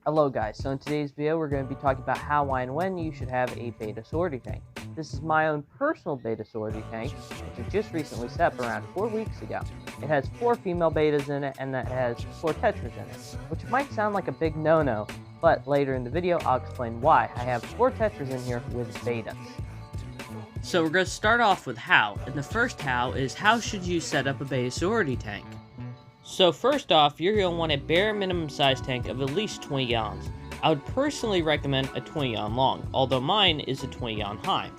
Hello guys, so in today's video we're going to be talking about how, why, and when you should have a betta sorority tank. This is my own personal betta sorority tank, which I just recently set up around 4 weeks ago. It has 4 female bettas in it, and that has 4 tetras in it, which might sound like a big no-no, but later in the video I'll explain why I have 4 tetras in here with bettas. So we're going to start off with how, and the first how is how should you set up a betta sorority tank? So first off, you're going to want a bare minimum size tank of at least 20 gallons. I would personally recommend a 20 gallon long, although mine is a 20 gallon high.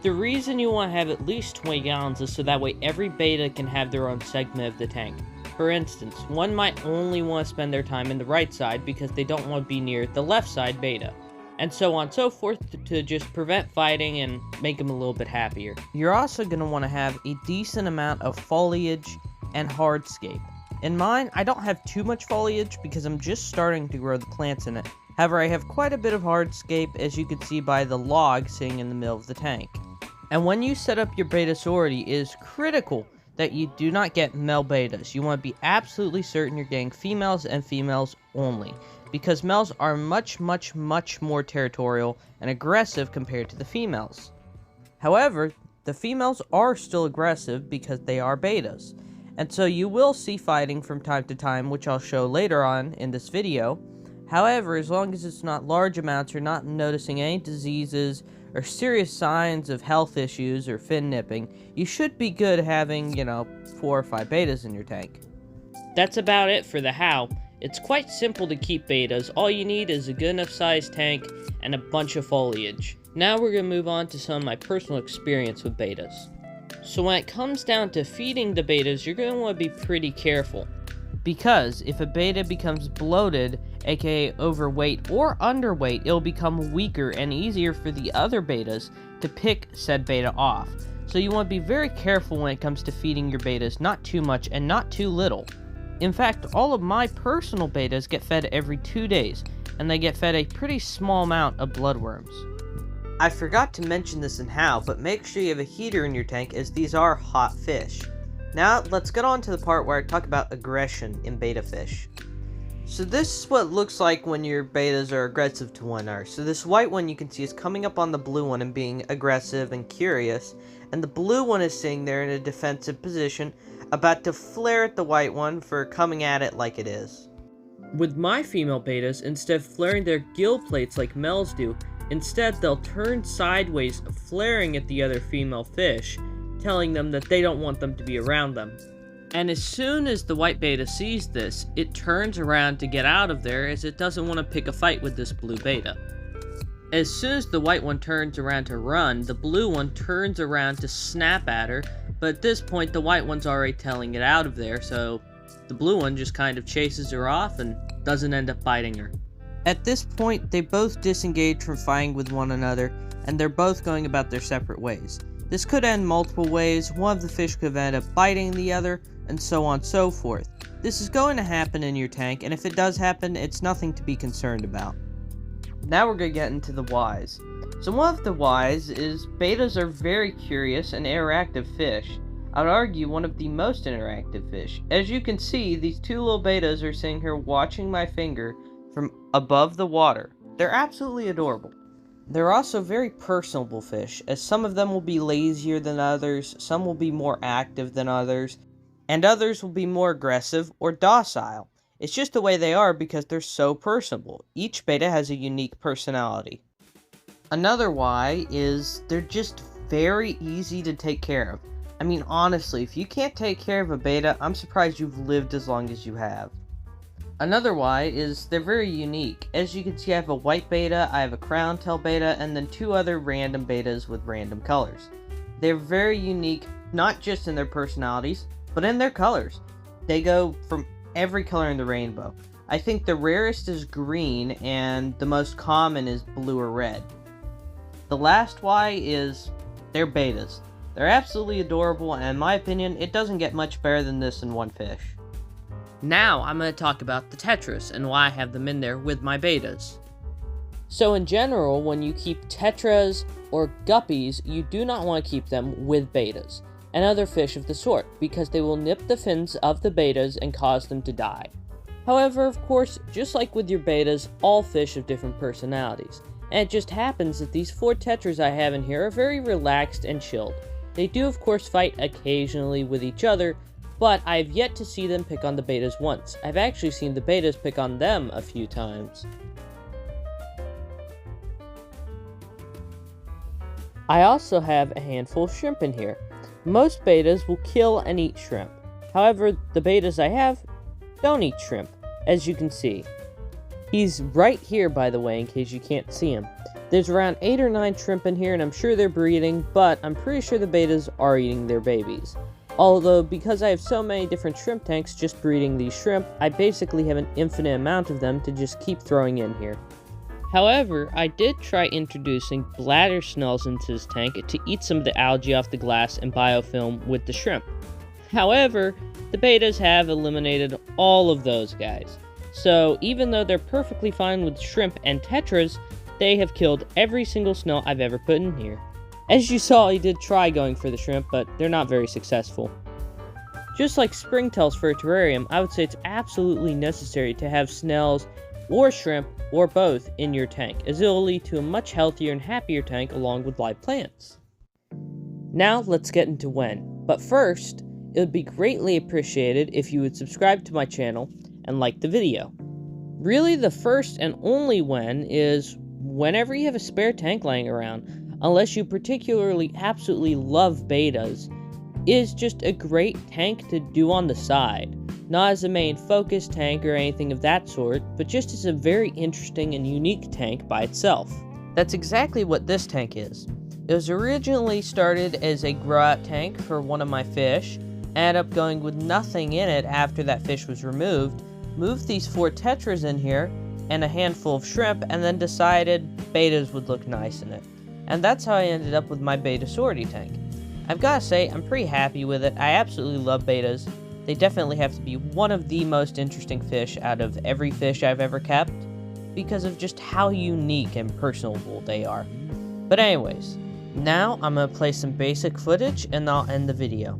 The reason you want to have at least 20 gallons is so that way every betta can have their own segment of the tank. For instance, one might only want to spend their time in the right side because they don't want to be near the left side betta, and so on and so forth to just prevent fighting and make them a little bit happier. You're also going to want to have a decent amount of foliage and hardscape. In mine, I don't have too much foliage because I'm just starting to grow the plants in it. However, I have quite a bit of hardscape, as you can see by the log sitting in the middle of the tank. And when you set up your betta sorority, it is critical that you do not get male bettas. You want to be absolutely certain you're getting females and females only, because males are much more territorial and aggressive compared to the females. However, the females are still aggressive because they are bettas. And so you will see fighting from time to time, which I'll show later on in this video. However, as long as it's not large amounts, you're not noticing any diseases or serious signs of health issues or fin nipping, you should be good having, 4 or 5 bettas in your tank. That's about it for the how. It's quite simple to keep bettas. All you need is a good enough sized tank and a bunch of foliage. Now we're going to move on to some of my personal experience with bettas. So when it comes down to feeding the bettas, you're going to want to be pretty careful. Because if a betta becomes bloated, aka overweight or underweight, it'll become weaker and easier for the other bettas to pick said betta off. So you want to be very careful when it comes to feeding your bettas, not too much and not too little. In fact, all of my personal bettas get fed every 2 days, and they get fed a pretty small amount of bloodworms. I forgot to mention this in how, but make sure you have a heater in your tank, as these are hot fish. Now, let's get on to the part where I talk about aggression in betta fish. So this is what it looks like when your bettas are aggressive to one another. So this white one you can see is coming up on the blue one and being aggressive and curious, and the blue one is sitting there in a defensive position, about to flare at the white one for coming at it like it is. With my female bettas, instead of flaring their gill plates like males do, instead, they'll turn sideways, flaring at the other female fish, telling them that they don't want them to be around them. And as soon as the white betta sees this, it turns around to get out of there, as it doesn't want to pick a fight with this blue betta. As soon as the white one turns around to run, the blue one turns around to snap at her, but at this point the white one's already telling it out of there, so the blue one just kind of chases her off and doesn't end up biting her. At this point, they both disengage from fighting with one another, and they're both going about their separate ways. This could end multiple ways. One of the fish could end up biting the other, and so on and so forth. This is going to happen in your tank, and if it does happen, it's nothing to be concerned about. Now we're going to get into the whys. So one of the whys is bettas are very curious and interactive fish. I would argue one of the most interactive fish. As you can see, these 2 little bettas are sitting here watching my finger from above the water. They're absolutely adorable. They're also very personable fish, as some of them will be lazier than others, some will be more active than others, and others will be more aggressive or docile. It's just the way they are because they're so personable. Each betta has a unique personality. Another why is they're just very easy to take care of. I mean, honestly, if you can't take care of a betta, I'm surprised you've lived as long as you have. Another why is they're very unique. As you can see, I have a white betta, I have a crown tail betta, and then 2 other random bettas with random colors. They're very unique, not just in their personalities, but in their colors. They go from every color in the rainbow. I think the rarest is green, and the most common is blue or red. The last why is they're bettas. They're absolutely adorable, and in my opinion, it doesn't get much better than this in one fish. Now, I'm going to talk about the tetras and why I have them in there with my bettas. So in general, when you keep tetras or guppies, you do not want to keep them with bettas and other fish of the sort, because they will nip the fins of the bettas and cause them to die. However, of course, just like with your betas, all fish have different personalities. And it just happens that these 4 tetras I have in here are very relaxed and chilled. They do of course fight occasionally with each other, but I've yet to see them pick on the betas once. I've actually seen the betas pick on them a few times. I also have a handful of shrimp in here. Most betas will kill and eat shrimp. However, the betas I have don't eat shrimp, as you can see. He's right here, by the way, in case you can't see him. There's around 8 or 9 shrimp in here, and I'm sure they're breeding, but I'm pretty sure the betas are eating their babies. Although, because I have so many different shrimp tanks just breeding these shrimp, I basically have an infinite amount of them to just keep throwing in here. However, I did try introducing bladder snails into this tank to eat some of the algae off the glass and biofilm with the shrimp. However, the betas have eliminated all of those guys. So even though they're perfectly fine with shrimp and tetras, they have killed every single snail I've ever put in here. As you saw, I did try going for the shrimp, but they're not very successful. Just like springtails for a terrarium, I would say it's absolutely necessary to have snails or shrimp, or both, in your tank, as it will lead to a much healthier and happier tank along with live plants. Now let's get into when, but first, it would be greatly appreciated if you would subscribe to my channel and like the video. Really, the first and only when is whenever you have a spare tank lying around, unless you particularly absolutely love betas, is just a great tank to do on the side. Not as a main focus tank or anything of that sort, but just as a very interesting and unique tank by itself. That's exactly what this tank is. It was originally started as a grow-out tank for one of my fish, ended up going with nothing in it after that fish was removed, moved these 4 tetras in here, and a handful of shrimp, and then decided betas would look nice in it. And that's how I ended up with my beta sorority tank. I've gotta say, I'm pretty happy with it. I absolutely love betas. They definitely have to be one of the most interesting fish out of every fish I've ever kept, because of just how unique and personable they are. But anyways, now I'm gonna play some basic footage and I'll end the video.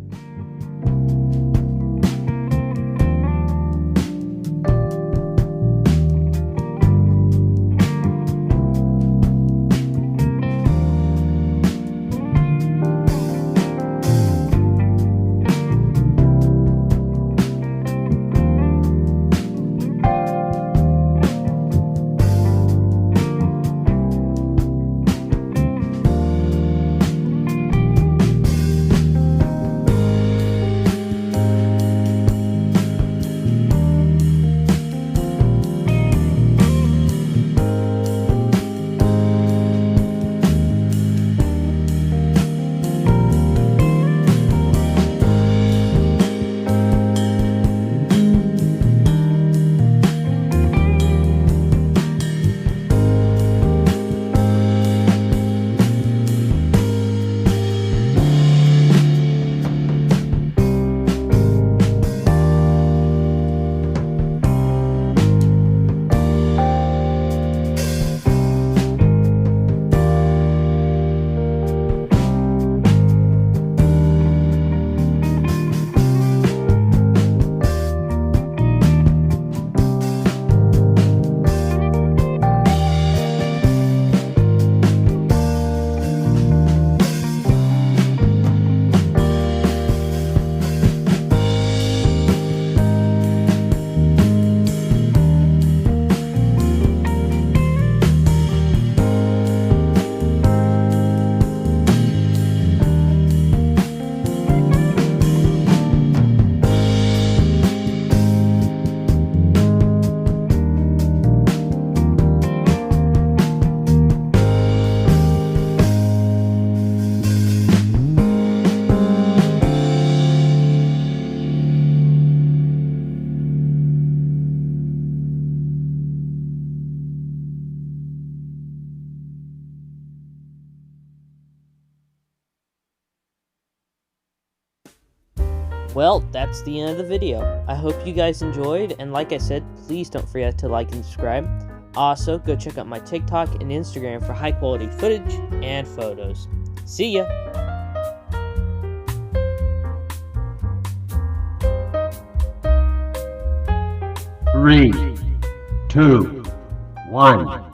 Well, that's the end of the video. I hope you guys enjoyed, and like I said, please don't forget to like and subscribe. Also, go check out my TikTok and Instagram for high quality footage and photos. See ya! 3, 2, 1.